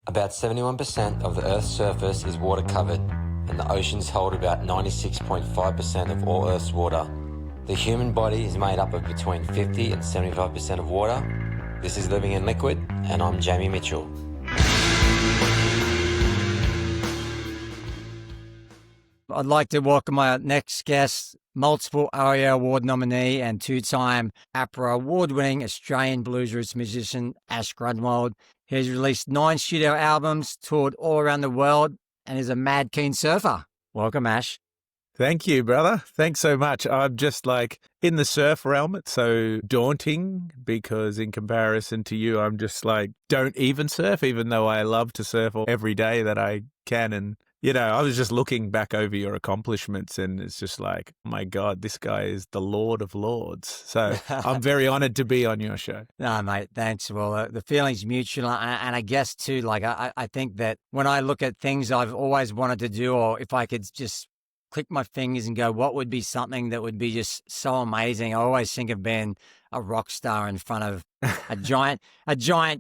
About 71% of the Earth's surface is water covered, and the oceans hold about 96.5% of all Earth's water. The human body is made up of between 50 and 75% of water. This is Living in Liquid, and I'm Jamie Mitchell. I'd like to welcome my next guest, multiple ARIA Award nominee and two-time APRA award-winning Australian blues roots musician, Ash Grunwald. He's released 9 studio albums, toured all around the world, and is a mad keen surfer. Welcome, Ash. Thank you, brother. Thanks so much. I'm just like in the surf realm. It's so daunting because in comparison to you, I'm just like, don't even surf, even though I love to surf every day that I can. And, you know, I was just looking back over your accomplishments and it's just like, oh my God, this guy is the Lord of Lords. So I'm very honored to be on your show. No, mate, thanks. Well, the feeling's mutual. And I guess, too, like, I think that when I look at things I've always wanted to do, or if I could just click my fingers and go, what would be something that would be just so amazing? I always think of being a rock star in front of a giant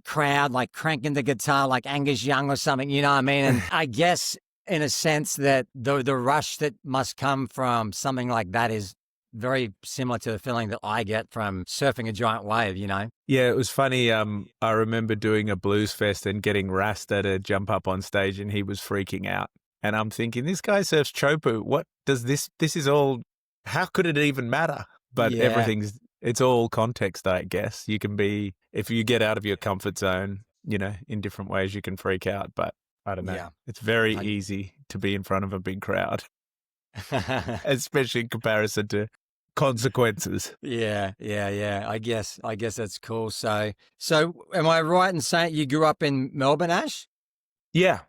crowd, like cranking the guitar like Angus Young or something, you know what I mean? And I guess in a sense that the rush that must come from something like that is very similar to the feeling that I get from surfing a giant wave, you know? Yeah, it was funny. I remember doing a blues fest and getting Rasta to jump up on stage and he was freaking out. And I'm thinking, this guy surfs Chopu. What does this is all, how could it even matter? But it's all context, I guess. You can be, if you get out of your comfort zone, you know, in different ways you can freak out. But I don't know. Yeah. It's very easy to be in front of a big crowd, especially in comparison to consequences. Yeah. I guess that's cool. So am I right in saying you grew up in Melbourne, Ash? Yeah.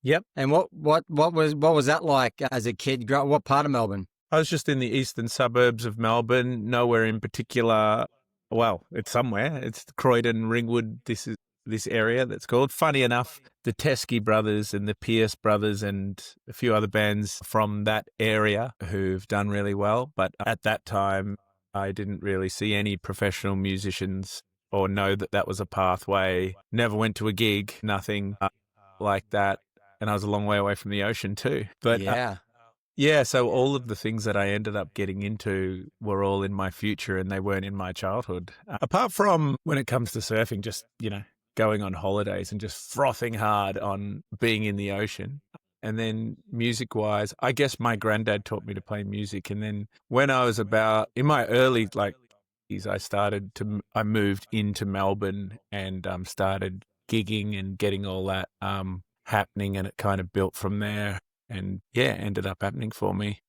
Yep. And what was that like as a kid? What part of Melbourne? I was just in the eastern suburbs of Melbourne, nowhere in particular. Well, it's somewhere. It's Croydon, Ringwood. This area that's called. Funny enough, the Teskey brothers and the Pierce brothers and a few other bands from that area who've done really well. But at that time, I didn't really see any professional musicians or know that was a pathway. Never went to a gig, nothing like that. And I was a long way away from the ocean too. But so all of the things that I ended up getting into were all in my future and they weren't in my childhood. Apart from when it comes to surfing, just, you know, going on holidays and just frothing hard on being in the ocean. And then music-wise, I guess my granddad taught me to play music. And then when I was about in my early I moved into Melbourne and started gigging and getting all that happening, and it kind of built from there and ended up happening for me.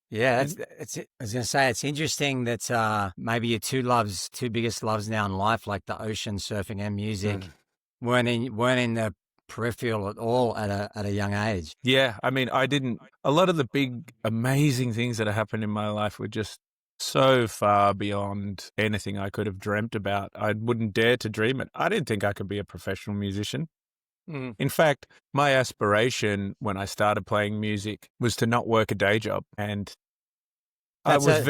Yeah, I was going to say, it's interesting that maybe your two biggest loves now in life, like the ocean, surfing and music, weren't in the peripheral at all at a young age. Yeah, I mean, a lot of the big, amazing things that have happened in my life were just so far beyond anything I could have dreamt about. I wouldn't dare to dream it. I didn't think I could be a professional musician. In fact, my aspiration when I started playing music was to not work a day job. And That's good.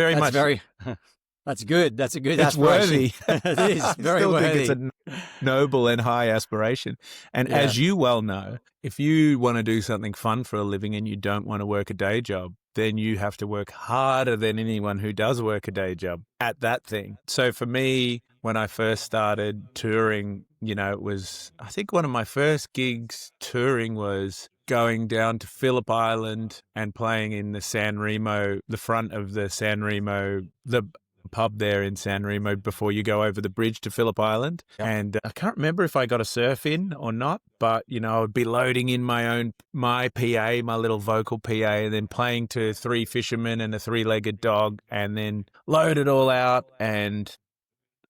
That's a good it's aspiration. Worthy. It is very worthy. Think it's a noble and high aspiration. And as you well know, if you want to do something fun for a living and you don't want to work a day job, then you have to work harder than anyone who does work a day job at that thing. So for me, when I first started touring, you know, it was, I think one of my first gigs touring was going down to Phillip Island and playing in the San Remo, the front of the San Remo, the pub there in San Remo before you go over the bridge to Phillip Island. Yep. And I can't remember if I got a surf in or not, but, you know, I would be loading in my PA, my little vocal PA, and then playing to 3 fishermen and a 3-legged dog, and then load it all out. And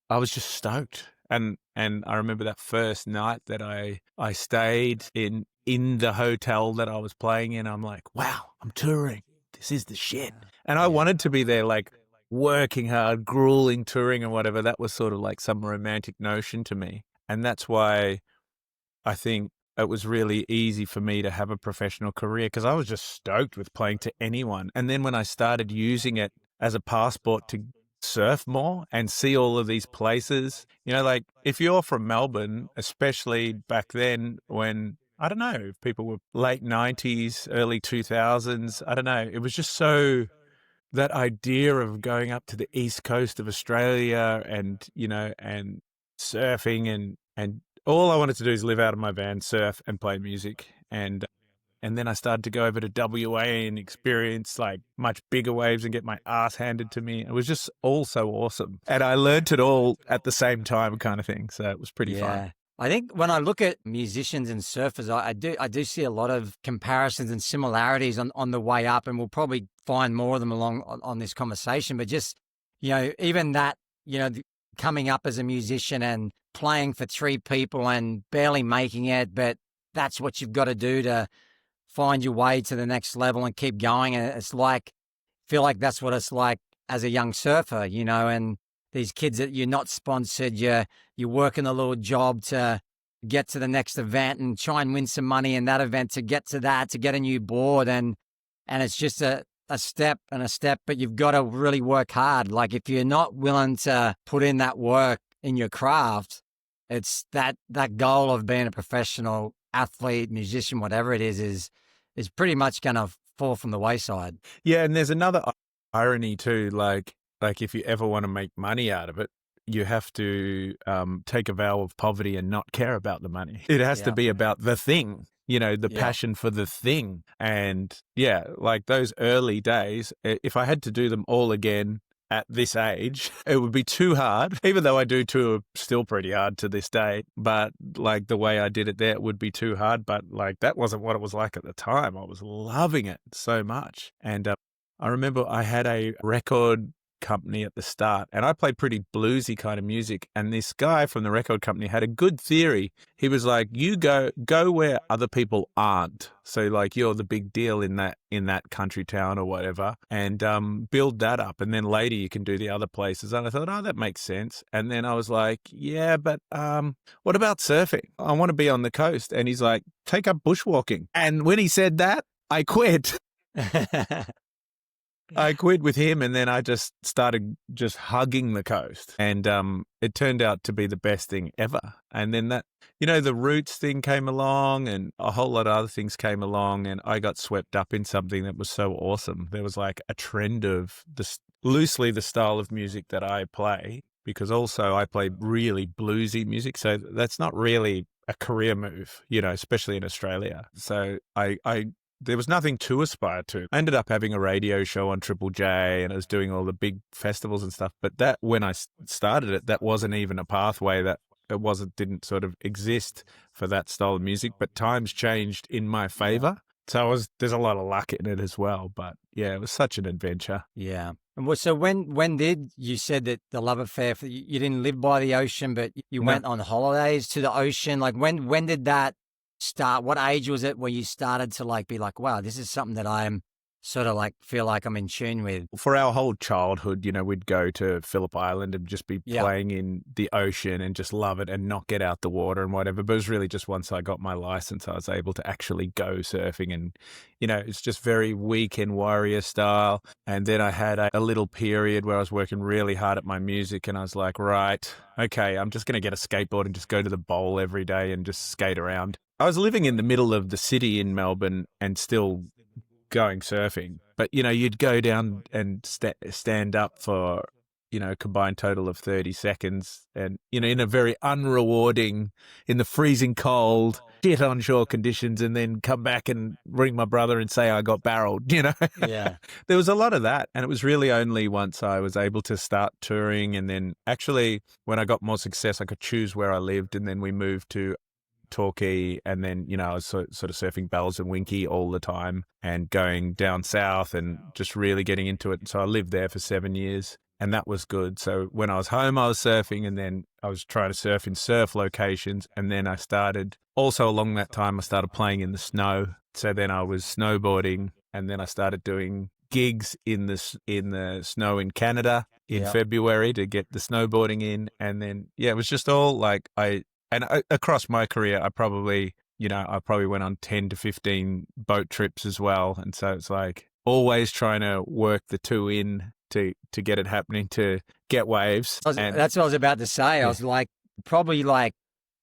I was just stoked. And I remember that first night that I stayed in the hotel that I was playing in. I'm like, wow, I'm touring. This is the shit. And I wanted to be there, like, working hard, grueling, touring and whatever. That was sort of like some romantic notion to me. And that's why I think it was really easy for me to have a professional career, because I was just stoked with playing to anyone. And then when I started using it as a passport to surf more and see all of these places. You know, like if you're from Melbourne, especially back then when, I don't know, if people were late 90s, early 2000s, I don't know. It was just so, that idea of going up to the east coast of Australia and, you know, and surfing and all I wanted to do is live out of my van, surf and play music. And then I started to go over to WA and experience like much bigger waves and get my ass handed to me. It was just all so awesome. And I learnt it all at the same time kind of thing. So it was pretty fun. I think when I look at musicians and surfers, I do see a lot of comparisons and similarities on the way up, and we'll probably find more of them along on this conversation. But just, you know, even that, you know, coming up as a musician and playing for 3 people and barely making it, but that's what you've got to do to find your way to the next level and keep going. And it's like, feel like that's what it's like as a young surfer, you know, and these kids that you're not sponsored, you're working a little job to get to the next event and try and win some money in that event to get to that, to get a new board. And it's just a step and a step, but you've got to really work hard. Like if you're not willing to put in that work in your craft, it's that goal of being a professional athlete, musician, whatever it is pretty much going to fall from the wayside. Yeah, and there's another irony too. Like if you ever want to make money out of it, you have to take a vow of poverty and not care about the money. It has to be about the thing, you know, the passion for the thing. And yeah, like those early days, if I had to do them all again at this age, it would be too hard, even though I do tour still pretty hard to this day. But like the way I did it there, it would be too hard. But like that wasn't what it was like at the time. I was loving it so much. And I remember I had a record company at the start and I played pretty bluesy kind of music, and this guy from the record company had a good theory. He was like, you go where other people aren't, so like you're the big deal in that country town or whatever, and build that up, and then later you can do the other places. And I thought, oh, that makes sense. And then I was like, yeah, but what about surfing? I want to be on the coast. And he's like, take up bushwalking. And when he said that, I quit. I quit with him, and then I just started just hugging the coast. And it turned out to be the best thing ever. And then that, you know, the roots thing came along and a whole lot of other things came along, and I got swept up in something that was so awesome. There was like a trend of loosely the style of music that I play, because also I play really bluesy music. So that's not really a career move, you know, especially in Australia. So there was nothing to aspire to. I ended up having a radio show on Triple J, and I was doing all the big festivals and stuff. But that, when I started it, that wasn't even a pathway, that didn't sort of exist for that style of music. But times changed in my favor. So there's a lot of luck in it as well. But yeah, it was such an adventure. Yeah. And so when did you said that the love affair, you didn't live by the ocean, but you went on holidays to the ocean? Like when did that start? What age was it where you started to like be like, wow, this is something that I'm sort of like feel like I'm in tune with? For our whole childhood, you know, we'd go to Phillip Island and just be playing in the ocean and just love it and not get out the water and whatever. But it was really just once I got my license, I was able to actually go surfing, and, you know, it's just very weekend warrior style. And then I had a little period where I was working really hard at my music, and I was like, right, okay, I'm just going to get a skateboard and just go to the bowl every day and just skate around. I was living in the middle of the city in Melbourne and still going surfing. But, you know, you'd go down and stand up for, you know, a combined total of 30 seconds and, you know, in a very unrewarding, in the freezing cold, shit onshore conditions, and then come back and ring my brother and say I got barreled, you know? Yeah. There was a lot of that. And it was really only once I was able to start touring, and then actually when I got more success, I could choose where I lived, and then we moved to Torquay, and then, you know, I was sort of surfing Bells and Winky all the time and going down south and just really getting into it. So I lived there for 7 years, and that was good. So when I was home, I was surfing, and then I was trying to surf in surf locations. And then I started, also along that time, I started playing in the snow. So then I was snowboarding, and then I started doing gigs in the snow in Canada in February to get the snowboarding in. And then, yeah, it was just all like across my career, I probably went on 10 to 15 boat trips as well. And so it's like always trying to work the two in to get it happening, to get waves. That's what I was about to say. I was like, probably like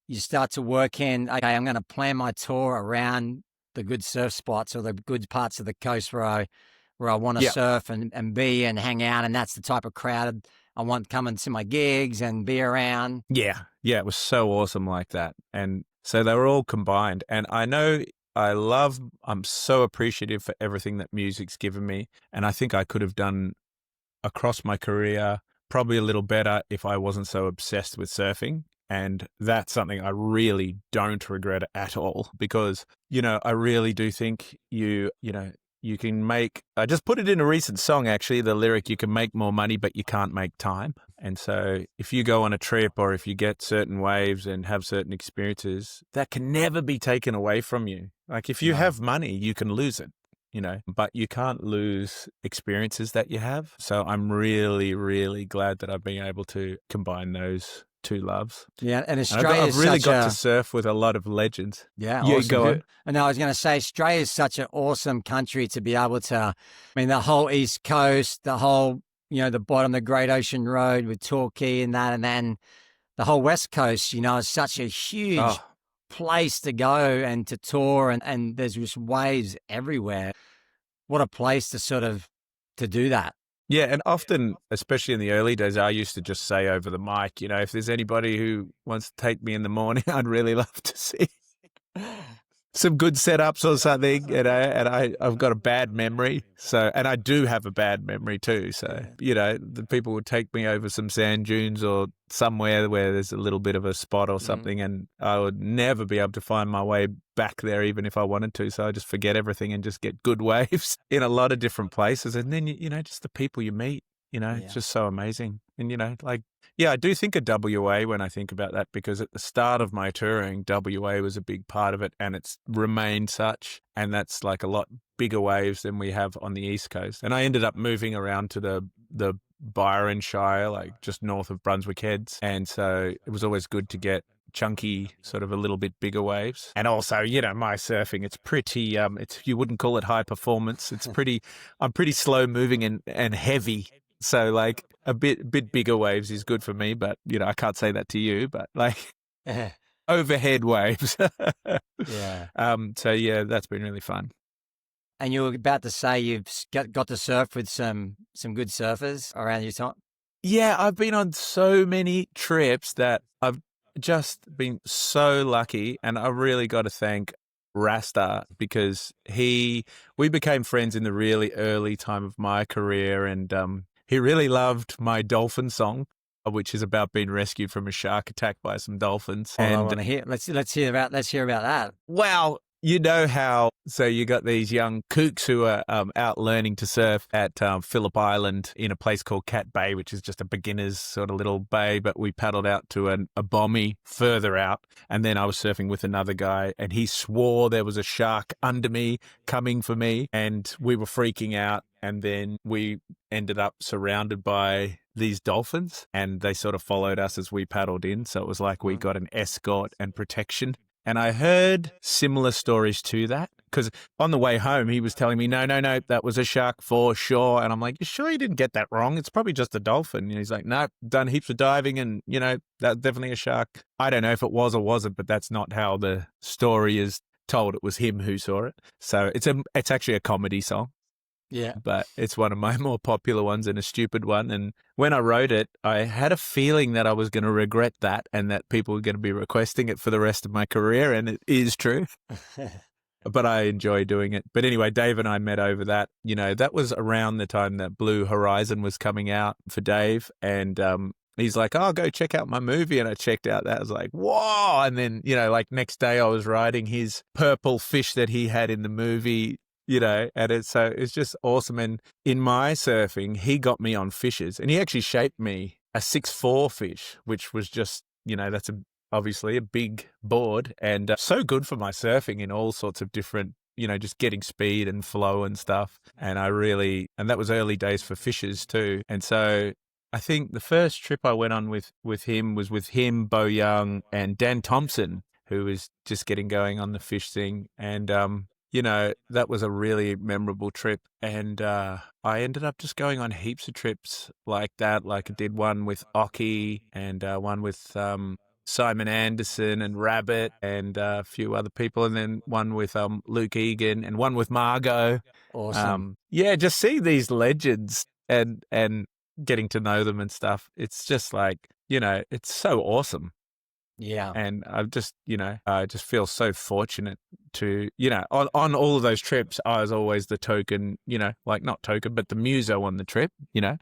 you start to work in, okay, I'm going to plan my tour around the good surf spots or the good parts of the coast where I want to surf and be and hang out. And that's the type of crowd I want coming to my gigs and be around. Yeah. Yeah. It was so awesome like that. And so they were all combined. And I know I'm so appreciative for everything that music's given me. And I think I could have done across my career probably a little better if I wasn't so obsessed with surfing. And that's something I really don't regret at all, because, I really do think you can make, I just put it in a recent song, actually, the lyric, you can make more money, but you can't make time. And so if you go on a trip or if you get certain waves and have certain experiences, that can never be taken away from you. Like if you have money, you can lose it, but you can't lose experiences that you have. So I'm really, really glad that I've been able to combine those two loves. Yeah, and Australia I've really got to surf with a lot of legends. Yeah, awesome. Go on. And I was going to say, Australia is such an awesome country to be able to, the whole East Coast, the whole, the bottom, the Great Ocean Road with Torquay and that, and then the whole West Coast, is such a huge place to go and to tour, and there's just waves everywhere. What a place to do that. Yeah, and often, especially in the early days, I used to just say over the mic, if there's anybody who wants to take me in the morning, I'd really love to see some good setups or something, and I've got a bad memory, and I do have a bad memory too, so, the people would take me over some sand dunes or somewhere where there's a little bit of a spot or something, and I would never be able to find my way back there even if I wanted to, so I just forget everything and just get good waves in a lot of different places, and then, just the people you meet, it's just so amazing. And, I do think of WA when I think about that, because at the start of my touring, WA was a big part of it, and it's remained such. And that's like a lot bigger waves than we have on the East Coast. And I ended up moving around to the Byron Shire, like just north of Brunswick Heads. And so it was always good to get chunky, sort of a little bit bigger waves. And also, my surfing, it's pretty, you wouldn't call it high performance. It's I'm pretty slow moving and heavy. So like a bit bigger waves is good for me, but I can't say that to you, but like overhead waves. Yeah. So yeah, that's been really fun. And you were about to say you've got to surf with some good surfers around your time? Yeah, I've been on so many trips that I've just been so lucky, and I really got to thank Rasta, because we became friends in the really early time of my career, and he really loved my dolphin song, which is about being rescued from a shark attack by some dolphins. And I want to hear. Let's hear about that. Well, you know how, so you got these young kooks who are out learning to surf at Phillip Island in a place called Cat Bay, which is just a beginner's sort of little bay, but we paddled out to a bommy further out, and then I was surfing with another guy, and he swore there was a shark under me coming for me, and we were freaking out, and then we ended up surrounded by these dolphins, and they sort of followed us as we paddled in, so it was like we got an escort and protection. And I heard similar stories to that, because on the way home, he was telling me, no, that was a shark for sure. And I'm like, you sure you didn't get that wrong? It's probably just a dolphin. And he's like, no, done heaps of diving, and, that's definitely a shark. I don't know if it was or wasn't, but that's not how the story is told. It was him who saw it. So it's actually a comedy song. Yeah. But it's one of my more popular ones, and a stupid one. And when I wrote it, I had a feeling that I was going to regret that, and that people were going to be requesting it for the rest of my career. And it is true. But I enjoy doing it. But anyway, Dave and I met over that. That was around the time that Blue Horizon was coming out for Dave. And he's like, oh, go check out my movie. And I checked out that. I was like, whoa. And then, like next day I was riding his purple fish that he had in the movie. And it's just awesome. And in my surfing, he got me on fishes, and he actually shaped me a 6'4" fish, which was just, that's obviously a big board, and so good for my surfing in all sorts of different, just getting speed and flow and stuff. And and that was early days for fishes too. And so I think the first trip I went on with him was with him, Bo Young, and Dan Thompson, who was just getting going on the fish thing. And that was a really memorable trip. And I ended up just going on heaps of trips like that. Like I did one with Oki and one with Simon Anderson and Rabbit and a few other people, and then one with Luke Egan and one with Margot. Awesome. Just see these legends and getting to know them and stuff. It's just like, it's so awesome. Yeah. And I just feel so fortunate to, on all of those trips, I was always the token, like not token, but the muso on the trip, Yeah.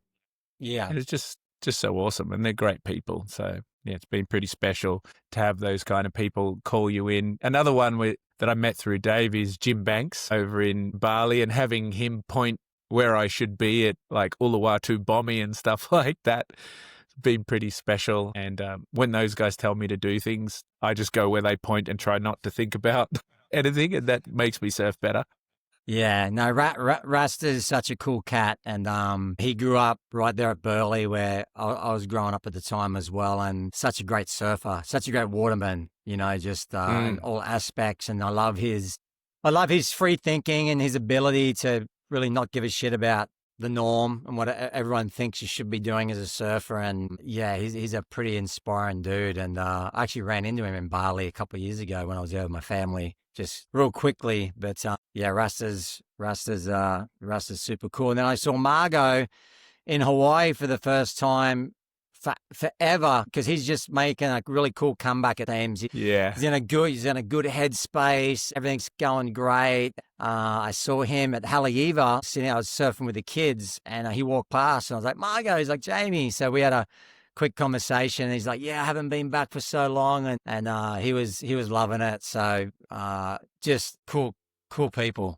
and it's just so awesome. And they're great people. So yeah, it's been pretty special to have those kind of people call you in. Another one that I met through Dave is Jim Banks over in Bali, and having him point where I should be at like Uluwatu Bomi and stuff like that. Been pretty special. And when those guys tell me to do things, I just go where they point and try not to think about anything, and that makes me surf better. Yeah, no, Rasta is such a cool cat, and he grew up right there at Burleigh, where I was growing up at the time as well, and such a great surfer, such a great waterman, just in all aspects. And I love his free thinking and his ability to really not give a shit about the norm and what everyone thinks you should be doing as a surfer. And yeah, he's a pretty inspiring dude. And I actually ran into him in Bali a couple of years ago when I was there with my family, just real quickly. But yeah, Rasta's super cool. And then I saw Margot in Hawaii for the first time forever, because he's just making a really cool comeback at Thames. Yeah, he's in a good headspace. Everything's going great. I saw him at Haleiwa sitting. I was surfing with the kids, and he walked past, and I was like, Margot. He's like, Jamie. So we had a quick conversation. And he's like, yeah, I haven't been back for so long, and he was loving it. So just cool people.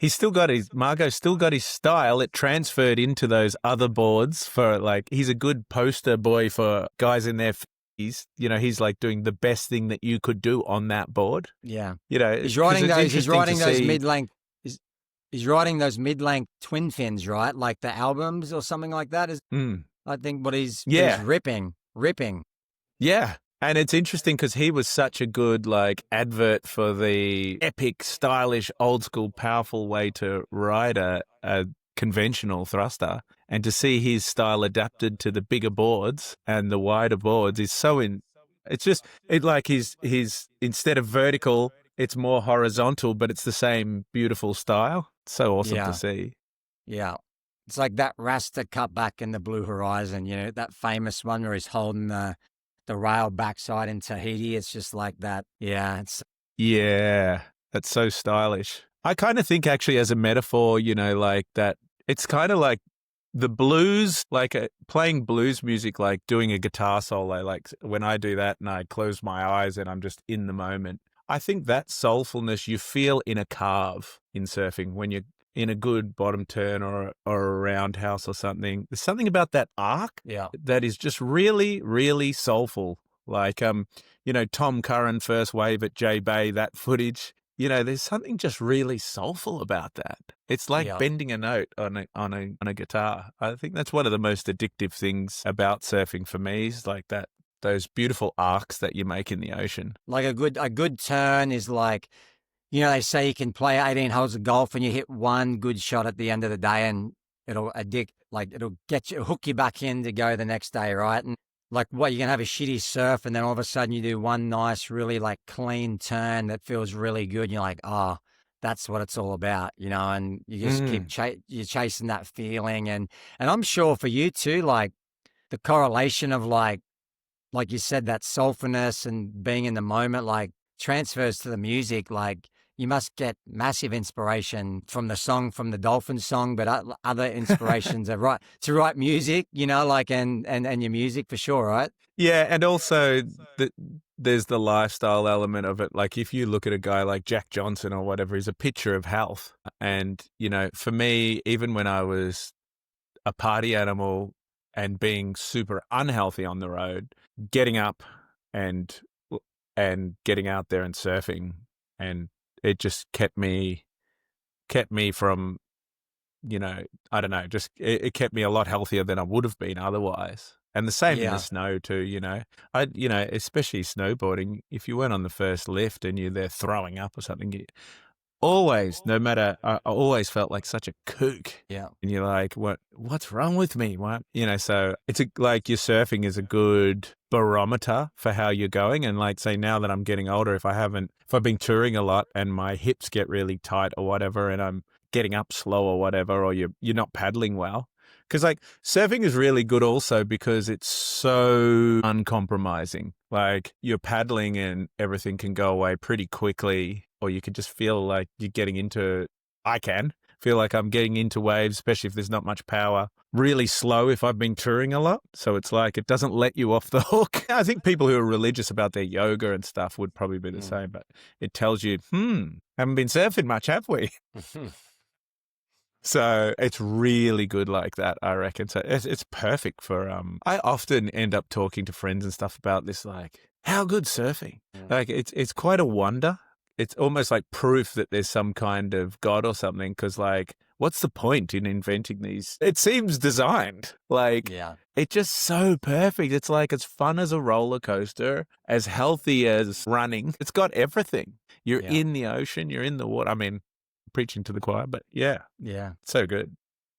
Margot's still got his style. It transferred into those other boards for like, he's a good poster boy for guys in their 50s. He's like doing the best thing that you could do on that board. Yeah. He's riding those mid-length. He's riding those mid-length twin fins, right? Like the albums or something like that is, I think what he's ripping. Yeah. And it's interesting because he was such a good like advert for the epic, stylish, old school, powerful way to ride a conventional thruster. And to see his style adapted to the bigger boards and the wider boards is he's instead of vertical, it's more horizontal, but it's the same beautiful style. So awesome to see. Yeah. It's like that Rasta cutback in the Blue Horizon, that famous one where he's holding the rail backside in Tahiti. It's just like that. Yeah. That's so stylish. I kind of think actually as a metaphor, like that, it's kind of like the blues, like playing blues music, like doing a guitar solo, like when I do that and I close my eyes and I'm just in the moment. I think that soulfulness you feel in a carve in surfing when you're in a good bottom turn or a roundhouse or something. There's something about that arc that is just really, really soulful. Like, Tom Curran first wave at J Bay, that footage, there's something just really soulful about that. It's like bending a note on a guitar. I think that's one of the most addictive things about surfing for me is like that, those beautiful arcs that you make in the ocean. Like a good turn is like, they say you can play 18 holes of golf and you hit one good shot at the end of the day and it'll hook you back in to go the next day, right? And like you can have a shitty surf and then all of a sudden you do one nice, really like clean turn that feels really good. And you're like, oh, that's what it's all about, and you just you're chasing that feeling. And I'm sure for you too, like the correlation of like you said, that soulfulness and being in the moment, like transfers to the music. Like you must get massive inspiration from the Dolphin song, but other inspirations to write music, like, and your music for sure, right? Yeah. And also there's the lifestyle element of it. Like if you look at a guy like Jack Johnson or whatever, he's a picture of health. And, for me, even when I was a party animal and being super unhealthy on the road, getting up and getting out there and surfing, and it just kept me from, I don't know, just it kept me a lot healthier than I would have been otherwise. And the same in the snow too, especially snowboarding. If you went on the first lift and you're there throwing up or something, always, no matter, I always felt like such a kook. Yeah. And you're like, what's wrong with me? What, so it's like your surfing is a good barometer for how you're going. And like, say now that I'm getting older, if I've been touring a lot and my hips get really tight or whatever, and I'm getting up slow or whatever, or you're not paddling well. Because like surfing is really good also because it's so uncompromising. Like you're paddling and everything can go away pretty quickly, or you could just feel like you're getting into, I can feel like I'm getting into waves, especially if there's not much power, really slow if I've been touring a lot. So it's like it doesn't let you off the hook. I think people who are religious about their yoga and stuff would probably be the same, but it tells you, haven't been surfing much, have we? So it's really good like that, I reckon. So it's perfect for, I often end up talking to friends and stuff about this, like, how good surfing? Like, it's quite a wonder. It's almost like proof that there's some kind of God or something, because, like, what's the point in inventing these? It seems designed. Like, it's just so perfect. It's like as fun as a roller coaster, as healthy as running. It's got everything. You're in the ocean, you're in the water. I mean, preaching to the choir, but yeah, so good.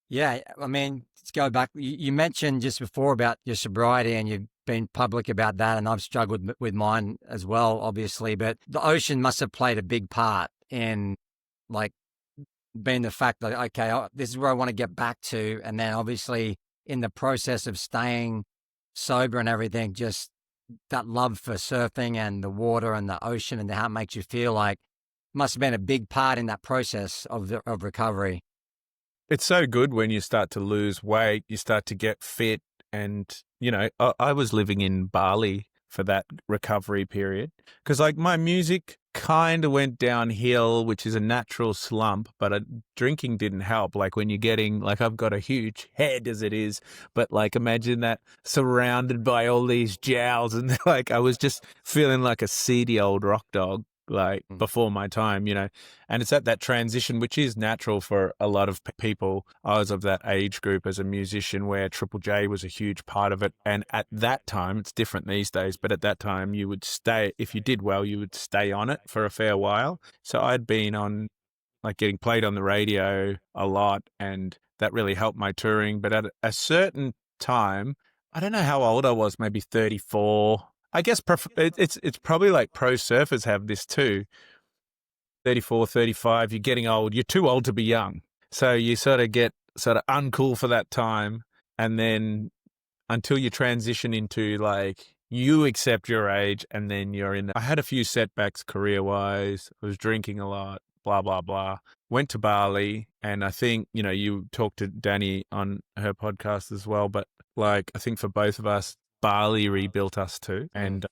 Yeah, I mean, let's go back. You mentioned just before about your sobriety, and you've been public about that, and I've struggled with mine as well, obviously. But the ocean must have played a big part in, like, being the fact that, okay, this is where I want to get back to, and then obviously in the process of staying sober and everything, just that love for surfing and the water and the ocean and how it makes you feel, like, must have been a big part in that process of recovery. It's so good when you start to lose weight, you start to get fit. And, I was living in Bali for that recovery period because, like, my music kind of went downhill, which is a natural slump, but drinking didn't help. Like when you're getting, like, I've got a huge head as it is, but like imagine that surrounded by all these jowls, and like I was just feeling like a seedy old rock dog, like before my time, and it's at that transition, which is natural for a lot of people. I was of that age group as a musician where Triple J was a huge part of it. And at that time, it's different these days, but at that time you would stay, if you did well, you would stay on it for a fair while. So I'd been on, like, getting played on the radio a lot, and that really helped my touring. But at a certain time, I don't know how old I was, maybe 34. I guess it's probably like pro surfers have this too. 34, 35, you're getting old. You're too old to be young. So you sort of get sort of uncool for that time. And then until you transition into, like, you accept your age, and then you're in. I had a few setbacks career-wise. I was drinking a lot, blah, blah, blah. Went to Bali, and I think, you talked to Danny on her podcast as well. But, like, I think for both of us, Bali rebuilt us too, and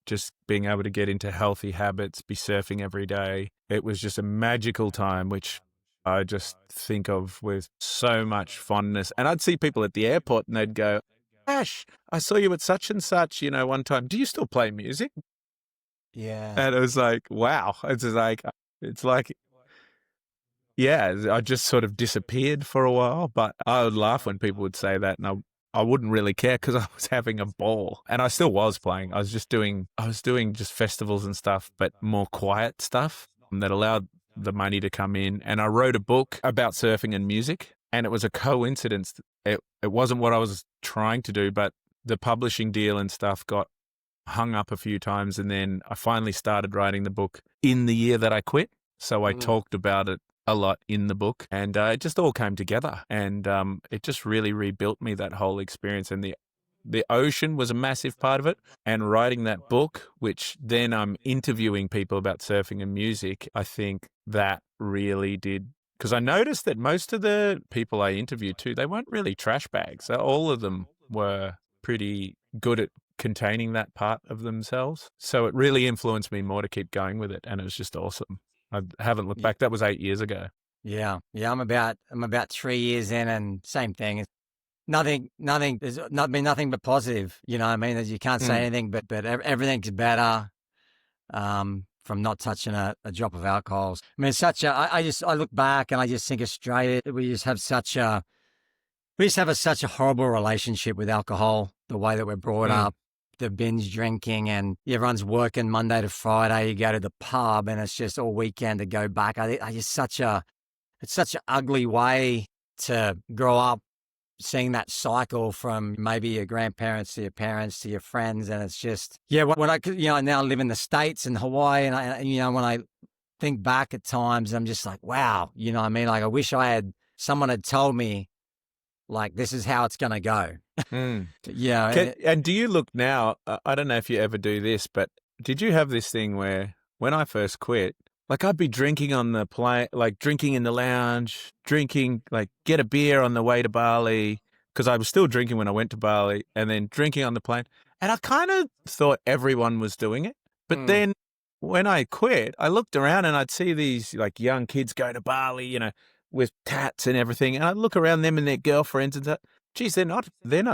just being able to get into healthy habits, be surfing every day. It was just a magical time, which I just think of with so much fondness. And I'd see people at the airport and they'd go, Ash, I saw you at such and such, one time. Do you still play music? Yeah. And it was like, wow. It's like, yeah, I just sort of disappeared for a while, but I would laugh when people would say that, and I wouldn't really care because I was having a ball, and I still was playing. I was doing just festivals and stuff, but more quiet stuff that allowed the money to come in. And I wrote a book about surfing and music, and it was a coincidence. It wasn't what I was trying to do, but the publishing deal and stuff got hung up a few times. And then I finally started writing the book in the year that I quit. So I talked about it a lot in the book, and it just all came together, and it just really rebuilt me, that whole experience. And the ocean was a massive part of it, and writing that book, which then I'm interviewing people about surfing and music, I think that really did, because I noticed that most of the people I interviewed too, they weren't really trash bags. All of them were pretty good at containing that part of themselves. So it really influenced me more to keep going with it, and it was just awesome. I haven't looked back. That was 8 years ago. Yeah. I'm about 3 years in, and same thing. It's nothing. There's not been nothing but positive. You know what I mean? You can't say anything, but everything's better from not touching a drop of alcohol. I mean, it's such a. I look back and I just think Australia, we just have such a horrible relationship with alcohol. The way that we're brought up, the binge drinking, and everyone's working Monday to Friday. You go to the pub and it's just all weekend to go back. It's such an ugly way to grow up, seeing that cycle from maybe your grandparents to your parents to your friends. And it's just, when I now live in the States and Hawaii, and when I think back at times, I'm just like, wow, you know what I mean? Like, I wish someone had told me, like, this is how it's going to go. Yeah. And do you look now, I don't know if you ever do this, but did you have this thing where when I first quit, like I'd be drinking on the plane, like drinking in the lounge, drinking, like get a beer on the way to Bali, because I was still drinking when I went to Bali, and then drinking on the plane. And I kind of thought everyone was doing it. But then when I quit, I looked around and I'd see these like young kids go to Bali, with tats and everything. And I'd look around them and their girlfriends and say, geez, they're not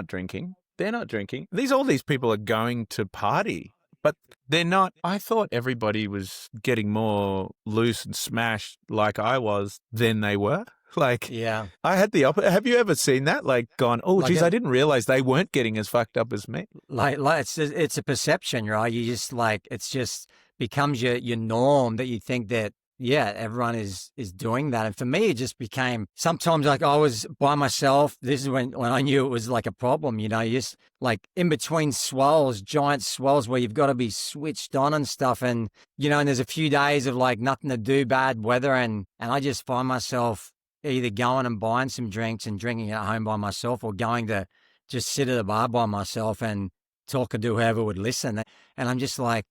drinking. They're not drinking. All these people are going to party, but they're not. I thought everybody was getting more loose and smashed like I was than they were. Like, yeah, I had the opposite. Have you ever seen that? Like gone, oh, like geez, I didn't realize they weren't getting as fucked up as me. Like it's a perception, right? You just it's just becomes your norm that you think that, everyone is doing that. And for me, it just became sometimes like I was by myself. This is when I knew it was like a problem, you just like in between swells, giant swells where you've got to be switched on and stuff. And, and there's a few days of like nothing to do, bad weather. And I just find myself either going and buying some drinks and drinking at home by myself, or going to just sit at a bar by myself and talking to whoever would listen. And I'm just like,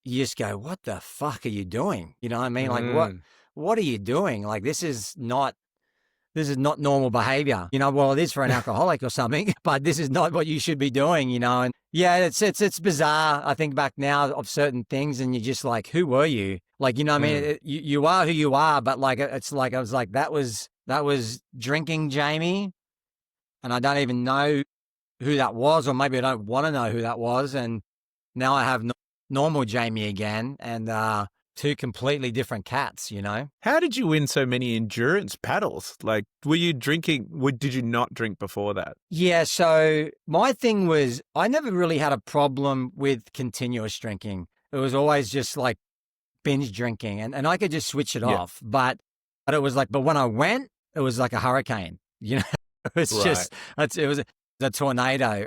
you just go, what the fuck are you doing? You know what I mean? Like, what are you doing? Like, this is not normal behavior. Well, it is for an alcoholic or something, but this is not what you should be doing, And it's bizarre. I think back now of certain things, and you're just like, who were you? Like, I mean, you are who you are, but like, it's like, I was like, that was drinking Jamie, and I don't even know who that was, or maybe I don't want to know who that was. And now I have normal Jamie again, and two completely different cats, How did you win so many endurance paddles? Like, were you drinking? Did you not drink before that? Yeah, so my thing was I never really had a problem with continuous drinking. It was always just like binge drinking, and I could just switch it off. But it was like, but when I went, it was like a hurricane, It was just, it was a tornado.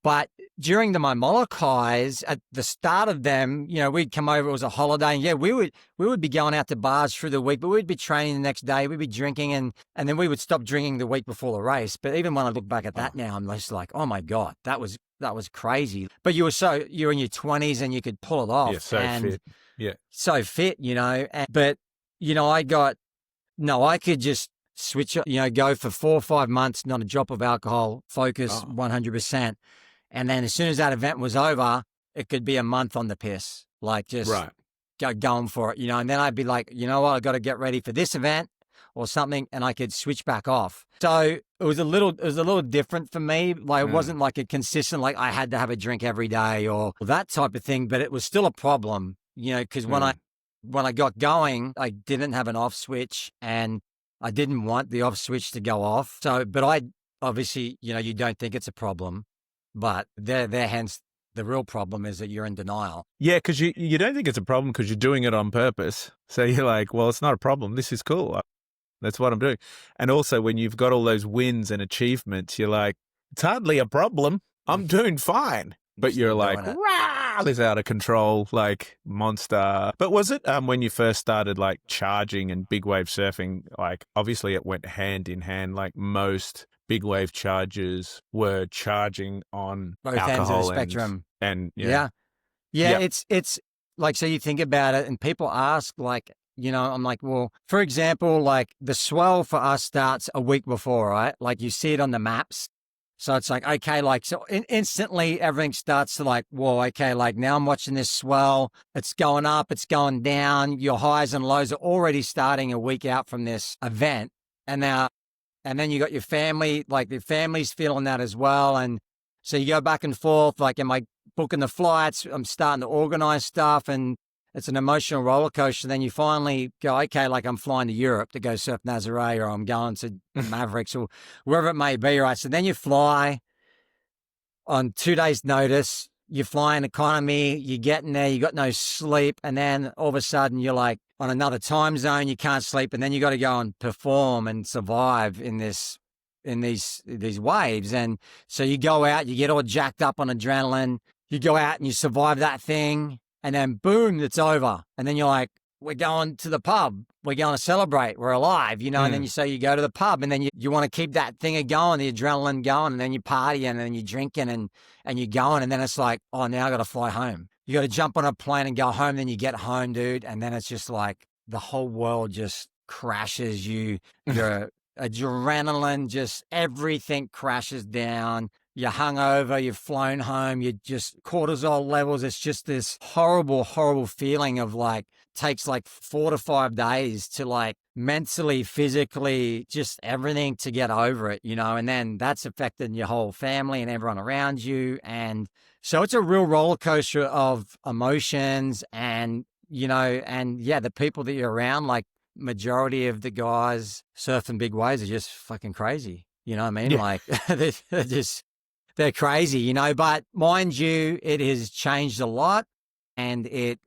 But during my Molochais, at the start of them, we'd come over, it was a holiday, and we would be going out to bars through the week, but we'd be training the next day, we'd be drinking, and then we would stop drinking the week before the race. But even when I look back at that now, I'm just like, oh my God, that was crazy. But you're in your 20s and you could pull it off. Yeah, so fit. Yeah. So fit, but I could just switch, go for 4 or 5 months, not a drop of alcohol, focus 100%. And then as soon as that event was over, it could be a month on the piss, like just going for it, and then I'd be like, you know what, I got to get ready for this event or something, and I could switch back off. So it was a little different for me. Like it wasn't like a consistent, like I had to have a drink every day or that type of thing, but it was still a problem, because when I got going, I didn't have an off switch, and I didn't want the off switch to go off. So, but I obviously, you don't think it's a problem, but hence the real problem is that you're in denial. Yeah, because you don't think it's a problem because you're doing it on purpose. So you're like, well, it's not a problem. This is cool. That's what I'm doing. And also when you've got all those wins and achievements, you're like, it's hardly a problem. I'm doing fine. But you're like, rah, this out of control, like monster. But was it when you first started like charging and big wave surfing, like obviously it went hand in hand, like most big wave chargers were charging on both alcohol ends of the spectrum. And yeah. It's like, so you think about it and people ask like, I'm like, well, for example, like the swell for us starts a week before, right? Like you see it on the maps. So it's like, okay, like, so instantly everything starts to like, whoa, okay, like now I'm watching this swell. It's going up, it's going down. Your highs and lows are already starting a week out from this event. And then you got your family, like the family's feeling that as well. And so you go back and forth, like, am I booking the flights? I'm starting to organize stuff, and it's an emotional roller coaster. Then you finally go, okay, like I'm flying to Europe to go surf Nazare, or I'm going to Mavericks or wherever it may be, right? So then you fly on 2 days' notice. you're flying economy, you're getting there, you got no sleep, and then all of a sudden you're like on another time zone, you can't sleep, and then you got to go and perform and survive in these waves. And so you go out, you get all jacked up on adrenaline, you go out and you survive that thing, and then boom, it's over. And then you're like, we're going to the pub. We're going to celebrate. We're alive, you know? And then you go to the pub, and then you want to keep that thing going, the adrenaline going, and then you partying, and then you're drinking and you're going. And then it's like, oh, now I got to fly home. You got to jump on a plane and go home. Then you get home, dude. And then it's just like the whole world just crashes you. Your adrenaline, just everything crashes down. You're hungover, you've flown home, you just cortisol levels. It's just this horrible, horrible feeling of like, takes like 4 to 5 days to like mentally, physically, just everything to get over it, you know, and then that's affected your whole family and everyone around you. And so it's a real roller coaster of emotions and, you know, and yeah, the people that you're around, like majority of the guys surfing big waves are just fucking crazy. You know what I mean? Yeah. Like they're crazy, you know, but mind you, it has changed a lot, and it,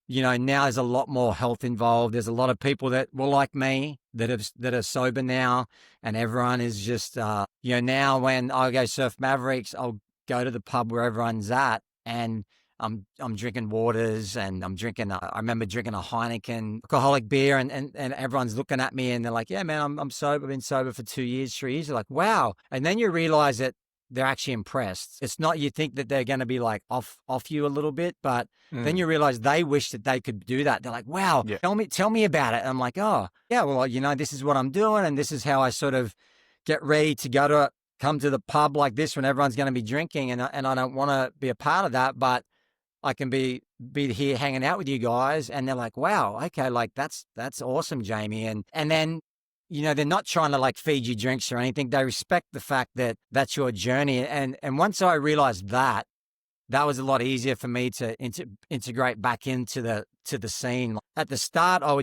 you know, now there's a lot more health involved. There's a lot of people that were like me that are sober now, and everyone is just, you know, now when I go surf Mavericks, I'll go to the pub where everyone's at, and I'm drinking waters, and I'm drinking. I remember drinking a Heineken alcoholic beer, and everyone's looking at me, and they're like, "Yeah, man, I'm sober. I've been sober for 2 years, 3 years." You're like, "Wow!" And then you realize that they're actually impressed. It's not, you think that they're going to be like off you a little bit, but then you realize they wish that they could do that. They're like, wow, tell me about it. And I'm like, oh yeah, well, you know, this is what I'm doing. And this is how I sort of get ready to come to the pub like this when everyone's going to be drinking. And I don't want to be a part of that, but I can be here hanging out with you guys. And they're like, wow, okay. Like that's awesome, Jamie. And then, you know, they're not trying to like feed you drinks or anything. They respect the fact that that's your journey. And once I realized that was a lot easier for me to integrate back into the scene. At the start, I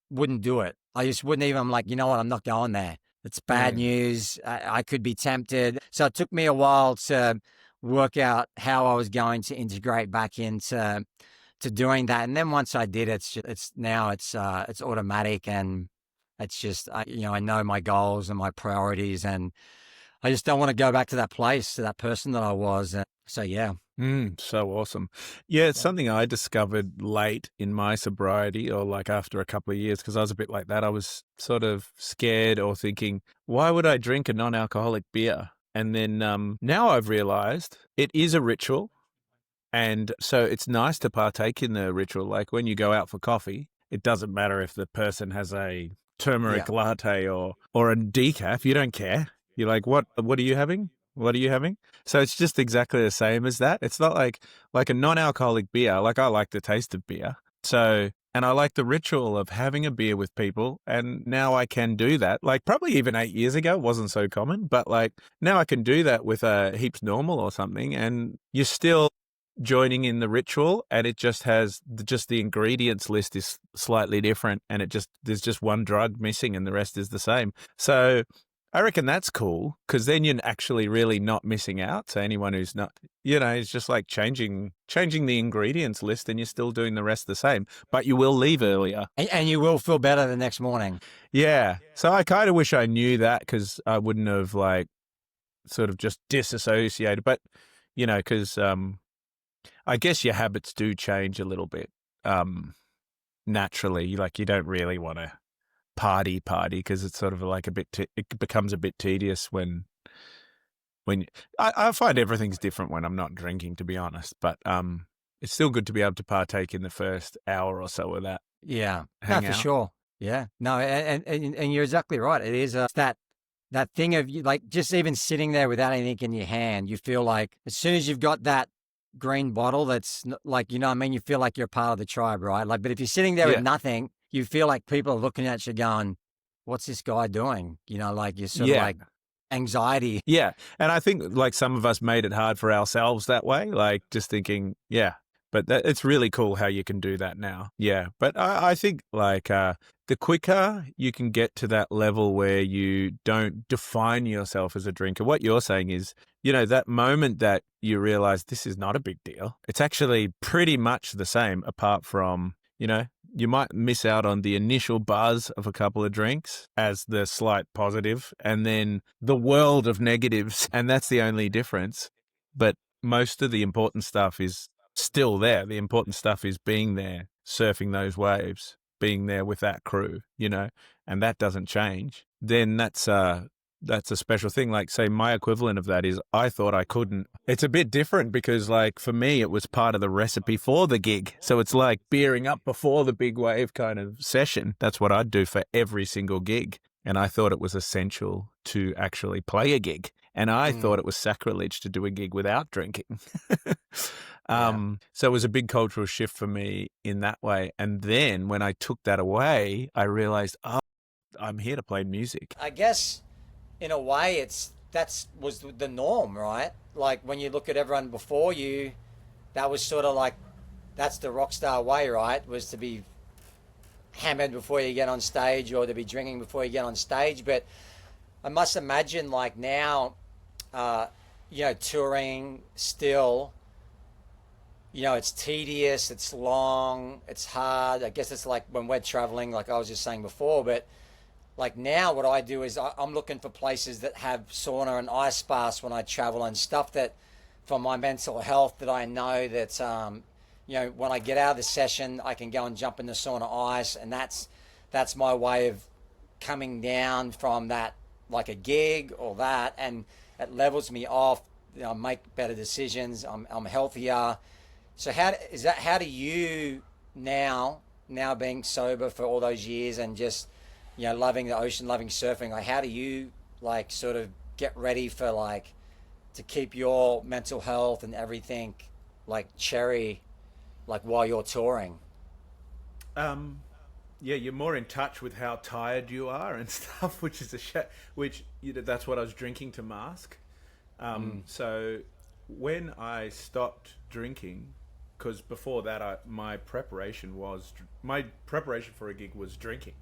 wouldn't do it. I just wouldn't even, I'm like, you know what? I'm not going there. It's bad news. I could be tempted. So it took me a while to work out how I was going to integrate back into doing that. And then once I did, it's automatic, and it's just, you know, I know my goals and my priorities, and I just don't want to go back to that place, to that person that I was. So, yeah. So awesome. Yeah, it's something I discovered late in my sobriety, or like after a couple of years, because I was a bit like that. I was sort of scared or thinking, why would I drink a non-alcoholic beer? And then now I've realized it is a ritual. And so it's nice to partake in the ritual. Like when you go out for coffee, it doesn't matter if the person has a turmeric latte or a decaf. You don't care. You're like, what are you having? What are you having? So it's just exactly the same as that. It's not like a non-alcoholic beer. Like I like the taste of beer. So, and I like the ritual of having a beer with people. And now I can do that. Like probably even 8 years ago, it wasn't so common, but like now I can do that with a Heaps Normal or something. And you're still joining in the ritual, and it just has the ingredients list is slightly different, and there's just one drug missing and the rest is the same. So I reckon that's cool, because then you're actually really not missing out. So anyone who's not, you know, it's just like changing the ingredients list, and you're still doing the rest the same, but you will leave earlier. And you will feel better the next morning. Yeah. So I kind of wish I knew that, because I wouldn't have like sort of just disassociated. But, you know, because I guess your habits do change a little bit naturally. Like you don't really want to party because it's sort of like it becomes a bit tedious when I find everything's different when I'm not drinking, to be honest, but it's still good to be able to partake in the first hour or so of that. Yeah, no, for sure. Yeah, no, and you're exactly right. It is that thing of you, like just even sitting there without anything in your hand, you feel like as soon as you've got that green bottle, that's like, you know what I mean? You feel like you're part of the tribe, right? Like, but if you're sitting there with nothing, you feel like people are looking at you going, what's this guy doing? You know, like you're sort of like anxiety. Yeah. And I think like some of us made it hard for ourselves that way, like just thinking, but it's really cool how you can do that now. Yeah. But I think like the quicker you can get to that level where you don't define yourself as a drinker, what you're saying is that moment that you realize this is not a big deal. It's actually pretty much the same, apart from, you might miss out on the initial buzz of a couple of drinks as the slight positive, and then the world of negatives, and that's the only difference. But most of the important stuff is still there. The important stuff is being there, surfing those waves, being there with that crew, and that doesn't change. Then that's a special thing. Like, say, my equivalent of that is I thought I couldn't. It's a bit different because, like, for me, it was part of the recipe for the gig. So it's like beering up before the big wave kind of session. That's what I'd do for every single gig. And I thought it was essential to actually play a gig. And I thought it was sacrilege to do a gig without drinking. So it was a big cultural shift for me in that way. And then when I took that away, I realized, I'm here to play music. I guess in a way that was the norm, right? Like when you look at everyone before you, that was sort of like, that's the rock star way, right? Was to be hammered before you get on stage, or to be drinking before you get on stage. But I must imagine, like, now, touring still, it's tedious, it's long, it's hard. I guess it's like when we're traveling, like I was just saying before. But like now what I do is I'm looking for places that have sauna and ice baths when I travel, and stuff that for my mental health, that I know that, when I get out of the session, I can go and jump in the sauna ice. And that's my way of coming down from that, like a gig or that. And it levels me off. I make better decisions. I'm healthier. So how do you now being sober for all those years and just, loving the ocean, loving surfing, like how do you like sort of get ready for like to keep your mental health and everything like cherry, like while you're touring? Yeah, you're more in touch with how tired you are and stuff, which is that's what I was drinking to mask. So when I stopped drinking, because before that, my preparation for a gig was drinking.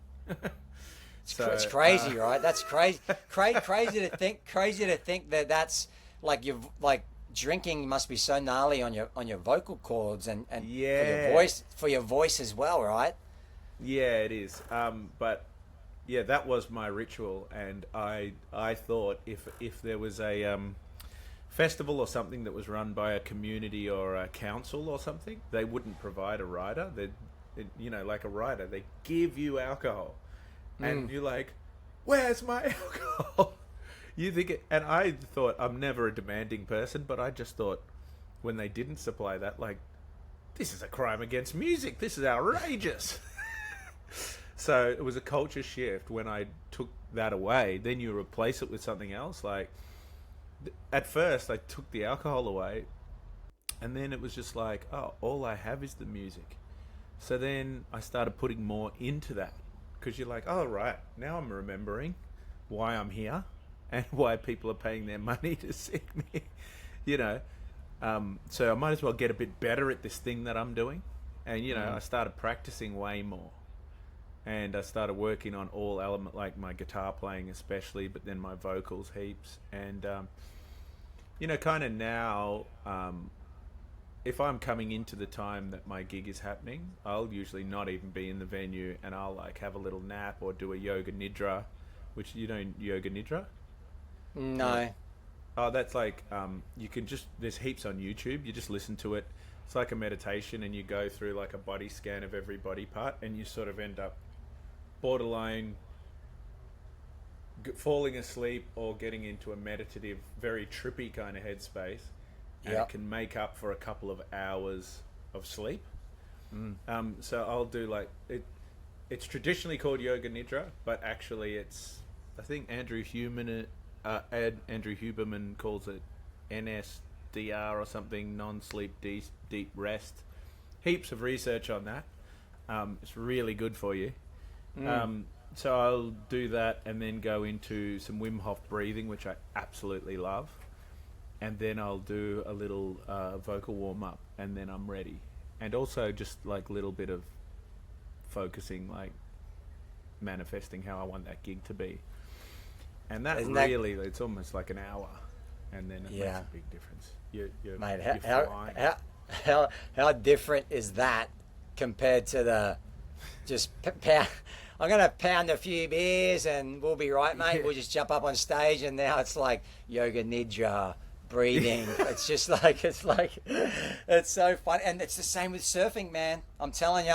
It's crazy, right? That's crazy. Crazy to think that that's like you've like drinking must be so gnarly on your vocal cords and yeah, for your voice as well, right? Yeah, it is. But yeah, that was my ritual, and I thought if there was a festival or something that was run by a community or a council or something, they wouldn't provide a rider. Like a rider, they give you alcohol, and you're like, "Where's my alcohol?" You think it, and I thought I'm never a demanding person, but I just thought when they didn't supply that, like, this is a crime against music. This is outrageous. So it was a culture shift when I took that away. Then you replace it with something else. Like, at first I took the alcohol away, and then it was just like, oh, all I have is the music. So then I started putting more into that, because you're like, oh, right, now I'm remembering why I'm here and why people are paying their money to see me, So I might as well get a bit better at this thing that I'm doing. And, I started practicing way more. And I started working on all elements, like my guitar playing especially, but then my vocals heaps. And, kind of now, if I'm coming into the time that my gig is happening, I'll usually not even be in the venue, and I'll like have a little nap or do a yoga nidra, which yoga nidra? No. Oh, that's like, you can there's heaps on YouTube. You just listen to it. It's like a meditation, and you go through like a body scan of every body part, and you sort of end up borderline falling asleep or getting into a meditative, very trippy kind of headspace, and it can make up for a couple of hours of sleep. So I'll do like it's traditionally called yoga nidra, but actually I think Andrew Huberman calls it NSDR or something, non-sleep deep rest. Heaps of research on that. It's really good for you. So I'll do that and then go into some Wim Hof breathing, which I absolutely love. And then I'll do a little vocal warm-up, and then I'm ready. And also just like a little bit of focusing, like manifesting how I want that gig to be. And it's almost like an hour. and then it makes a big difference. Mate, you're flying. how different is that compared to the just pound? I'm gonna pound a few beers and we'll be right, mate. We'll just jump up on stage, and now it's like yoga nidra, breathing. It's so fun, and it's the same with surfing, man. I'm telling you,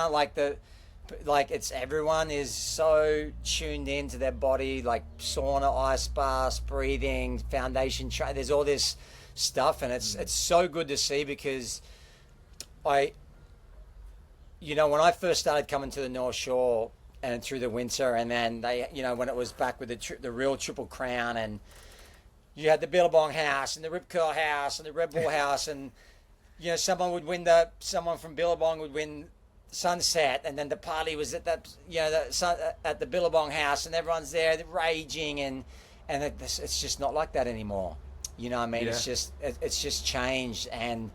it's everyone is so tuned into their body, like sauna, ice baths, breathing, foundation. There's all this stuff, and it's so good to see, because when I first started coming to the North Shore and through the winter, and then when it was back with the real Triple Crown, and you had the Billabong House and the Rip Curl House and the Red Bull House, and someone from Billabong would win Sunset, and then the party was at at the Billabong House, and everyone's there raging, and it's just not like that anymore. You know what I mean? Yeah. It's just changed, and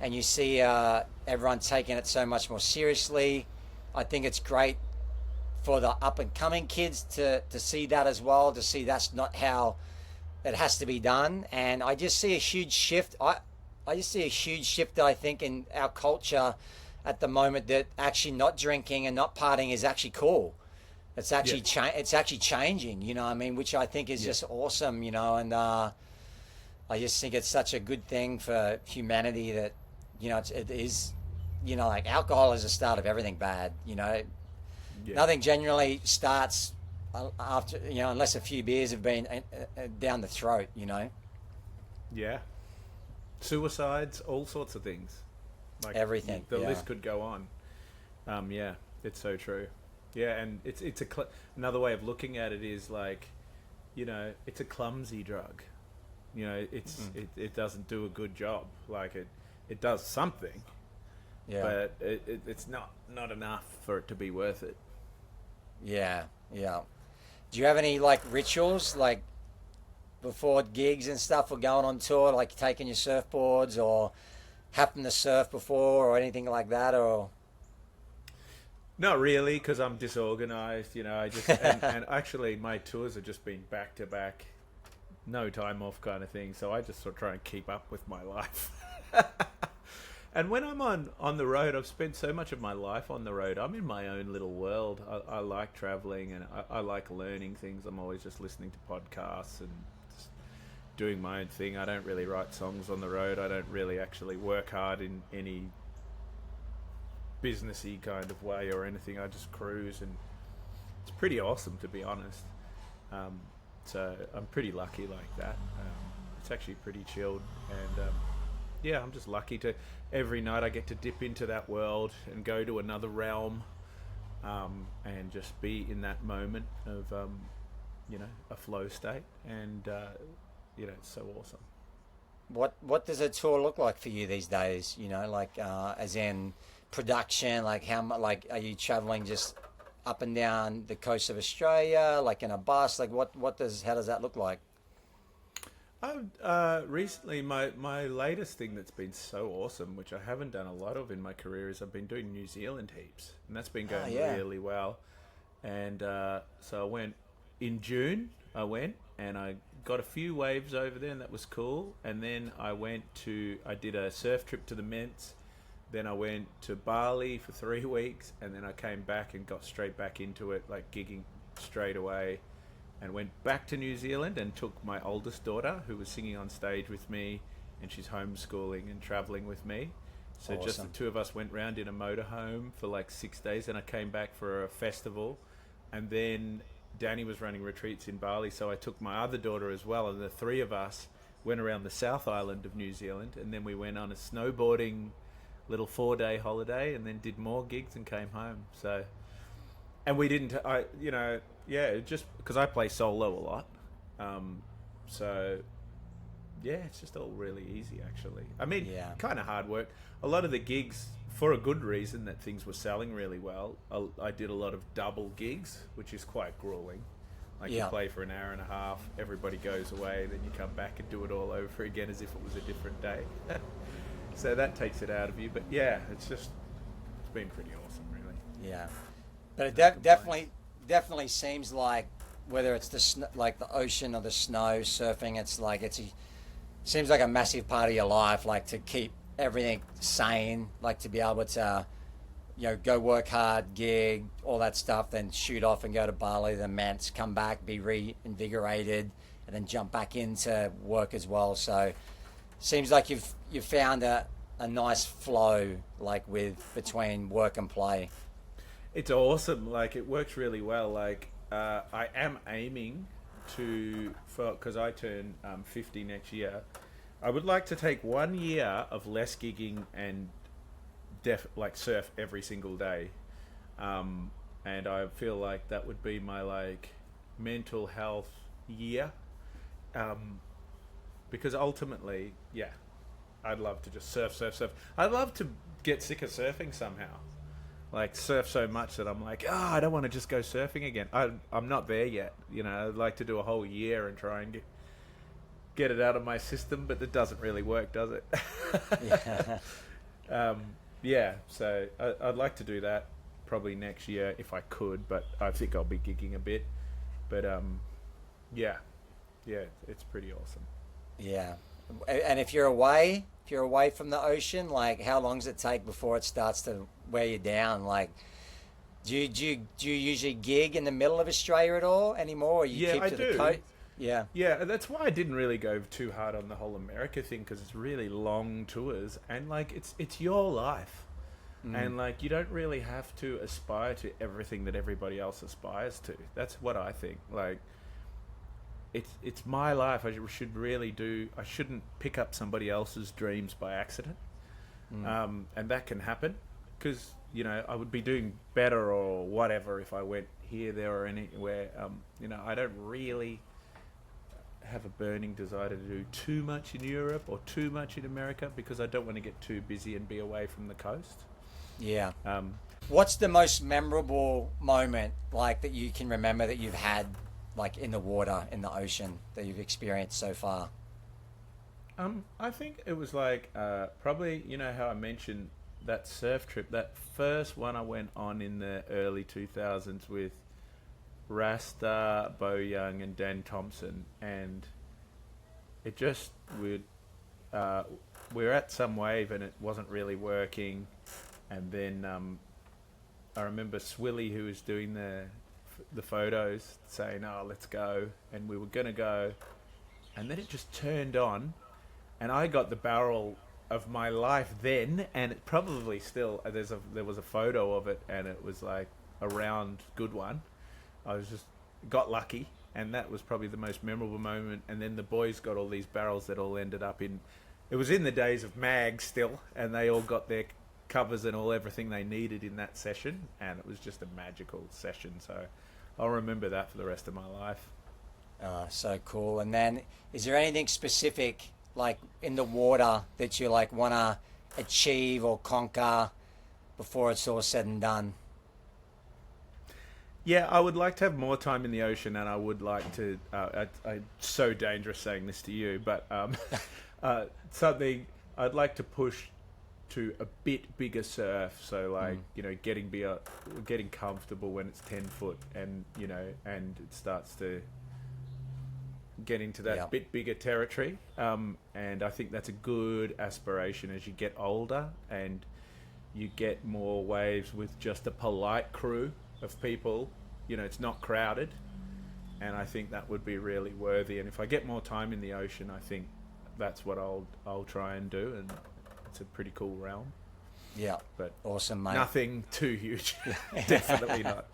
you see everyone taking it so much more seriously. I think it's great for the up and coming kids to see that as well, to see that's not how it has to be done. And I just see a huge shift. I just see a huge shift, I think, in our culture at the moment, that actually not drinking and not partying is actually cool. It's actually it's actually changing, you know what I mean, which I think is just awesome, and I just think it's such a good thing for humanity that, it is, like alcohol is the start of everything bad, Nothing generally starts after, unless a few beers have been down the throat, Yeah. Suicides, all sorts of things. Like everything. The list could go on. It's so true. Yeah, and it's another way of looking at it is like, it's a clumsy drug. It doesn't do a good job. Like it does something, but it's not enough for it to be worth it. Yeah. Do you have any like rituals, like before gigs and stuff, or going on tour, like taking your surfboards or happen to surf before or anything like that? Or not really, because I'm disorganized. I just and actually my tours have just been back to back, no time off kind of thing. So I just sort of try and keep up with my life. And when I'm on the road, I've spent so much of my life on the road. I'm in my own little world. I like traveling, and I like learning things. I'm always just listening to podcasts and just doing my own thing. I don't really write songs on the road. I don't really actually work hard in any businessy kind of way or anything. I just cruise, and it's pretty awesome, to be honest. So I'm pretty lucky like that. It's actually pretty chilled, and I'm just lucky to every night I get to dip into that world and go to another realm, and just be in that moment of a flow state, and it's so awesome. What does a tour look like for you these days? As in production, like are you traveling just up and down the coast of Australia, like in a bus? Like how does that look like? Recently, my latest thing that's been so awesome, which I haven't done a lot of in my career, is I've been doing New Zealand heaps, and that's been going really well. And so I went in June. And I got a few waves over there, and that was cool. And then I did a surf trip to the Ments. Then I went to Bali for 3 weeks, and then I came back and got straight back into it, like gigging straight away. And went back to New Zealand and took my oldest daughter, who was singing on stage with me, and she's homeschooling and traveling with me. So awesome. Just the two of us went round in a motorhome for like 6 days, and I came back for a festival. And then Danny was running retreats in Bali, so I took my other daughter as well, and the three of us went around the South Island of New Zealand, and then we went on a snowboarding little 4-day holiday, and then did more gigs and came home. So, and we didn't, just because I play solo a lot. So yeah, it's just all really easy, actually. I mean, kind of hard work. A lot of the gigs, for a good reason, that things were selling really well. I did a lot of double gigs, which is quite grueling. Like you play for an hour and a half, everybody goes away, then you come back and do it all over again as if it was a different day. So that takes it out of you. But yeah, it's been pretty awesome, really. Yeah, but it definitely seems like, whether it's the ocean or the snow, surfing, it's like seems like a massive part of your life, like to keep everything sane, like to be able to, go work hard, gig, all that stuff, then shoot off and go to Bali, then Manse, come back, be reinvigorated, and then jump back into work as well. So seems like you've found a nice flow, like between work and play. It's awesome. Like, it works really well. Like, I am aiming because I turn 50 next year. I would like to take 1 year of less gigging and surf every single day. And I feel like that would be my like mental health year. Because ultimately, yeah, I'd love to just surf. I'd love to get sick of surfing somehow. Like, surf so much that I'm like, I don't want to just go surfing again. I'm not there yet. I'd like to do a whole year and try and get it out of my system, but it doesn't really work, does it? Yeah. So I'd like to do that probably next year if I could, but I think I'll be gigging a bit. But yeah, it's pretty awesome. Yeah. And if you're away from the ocean, like, how long does it take before it starts to wear you down? Like, do you usually gig in the middle of Australia at all anymore, or you keep to the coast? Yeah. That's why I didn't really go too hard on the whole America thing, because it's really long tours, and like it's your life, and like you don't really have to aspire to everything that everybody else aspires to. That's what I think. Like, it's my life. I shouldn't pick up somebody else's dreams by accident, and that can happen because I would be doing better or whatever if I went here, there, or anywhere. I don't really have a burning desire to do too much in Europe or too much in America, because I don't want to get too busy and be away from the coast. Yeah. What's the most memorable moment, like, that you can remember that you've had, like, in the water, in the ocean, that you've experienced so far? I think it was like probably, how I mentioned that surf trip, that first one I went on in the early 2000s with Rasta, Bo Young, and Dan Thompson, and it just we were at some wave and it wasn't really working, and then I remember Swilly, who was doing the photos, saying, let's go, and we were gonna go, and then it just turned on, and I got the barrel of my life then, and it probably still there was a photo of it, and it was like a round good one. I got lucky, and that was probably the most memorable moment. And then the boys got all these barrels that all ended up in... It was in the days of mag still, and they all got their covers and everything they needed in that session, and it was just a magical session. So I'll remember that for the rest of my life. So cool. And then, is there anything specific, like, in the water that you, like, want to achieve or conquer before it's all said and done? Yeah, I would like to have more time in the ocean, and I would like to... it's so dangerous saying this to you, but something I'd like to push to a bit bigger surf. So, like, getting comfortable when it's 10 foot, and and it starts to get into that bit bigger territory. And I think that's a good aspiration as you get older and you get more waves with just a polite crew of people. It's not crowded, and I think that would be really worthy. And if I get more time in the ocean, I think that's what I'll try and do, and it's a pretty cool realm. Yeah, but awesome, mate. Nothing too huge. Definitely not.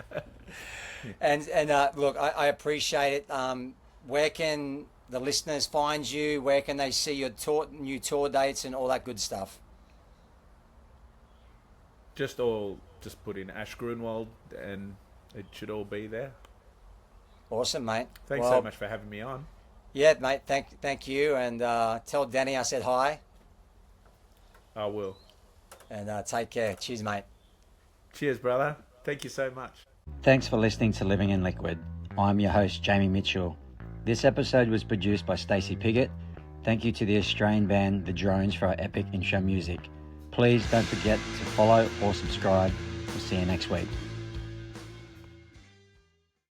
And look, I appreciate it. Where can the listeners find you? Where can they see your new tour dates and all that good stuff? Just put in Ash Grunwald and it should all be there. Awesome, mate. Thanks so much for having me on. Yeah, mate. Thank you, and tell Danny I said hi. I will. And take care. Cheers, mate. Cheers, brother. Thank you so much. Thanks for listening to Living in Liquid. I'm your host, Jamie Mitchell. This episode was produced by Stacey Piggott. Thank you to the Australian band The Drones for our epic intro music. Please don't forget to follow or subscribe. We'll see you next week.